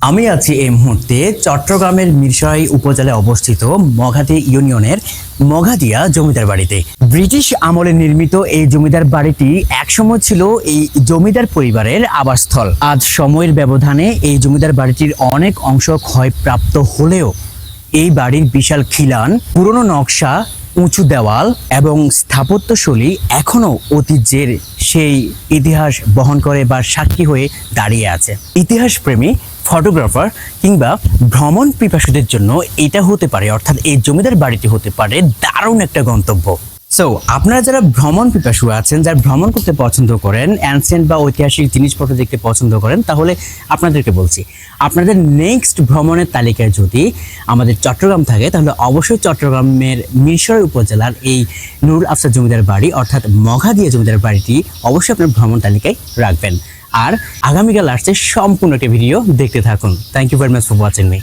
আমি আছি এই মুহূর্তে চট্টগ্রামের মিরসরাই উপজেলায় অবস্থিত মঘাদি ইউনিয়নের মঘাদিয়া জমিদার বাড়িতে। ব্রিটিশ আমলে নির্মিত এই জমিদার বাড়িটি একসময় ছিল এই জমিদার পরিবারের আবাসস্থল। আজ সময়ের ব্যবধানে এই জমিদার বাড়িটির অনেক অংশ ক্ষয়প্রাপ্ত হলেও এই বাড়ির বিশাল খিলান, পুরনো নকশা, উঁচু দেওয়াল এবং স্থাপত্যশৈলী এখনো ঐতিহ্যের সেই ইতিহাস বহন করে বা সাক্ষী হয়ে দাঁড়িয়ে আছে। ইতিহাস প্রেমী, ফটোগ্রাফার কিংবা ভ্রমণ পিপাসুদের জন্য এটা হতে পারে, অর্থাৎ এই জমিদার বাড়িটি হতে পারে দারুণ একটা গন্তব্য। সো আপনারা যারা ভ্রমণ পিপাসু আছেন, যারা ভ্রমণ করতে পছন্দ করেন, অ্যানসিয়েন্ট বা ঐতিহাসিক জিনিসপত্র দেখতে পছন্দ করেন, তাহলে আপনাদেরকে বলছি, আপনাদের নেক্সট ভ্রমণের তালিকায় যদি আমাদের চট্টগ্রাম থাকে, তাহলে অবশ্যই চট্টগ্রামের মিরসরাই উপজেলার এই নুরুল আফসার জমিদার বাড়ি অর্থাৎ মঘাদিয়া জমিদার বাড়িটি অবশ্যই আপনার ভ্রমণ তালিকায় রাখবেন। আর আগামীকাল আসছে সম্পূর্ণ একটা ভিডিও দেখতে থাকুন। Thank you very much for watching me.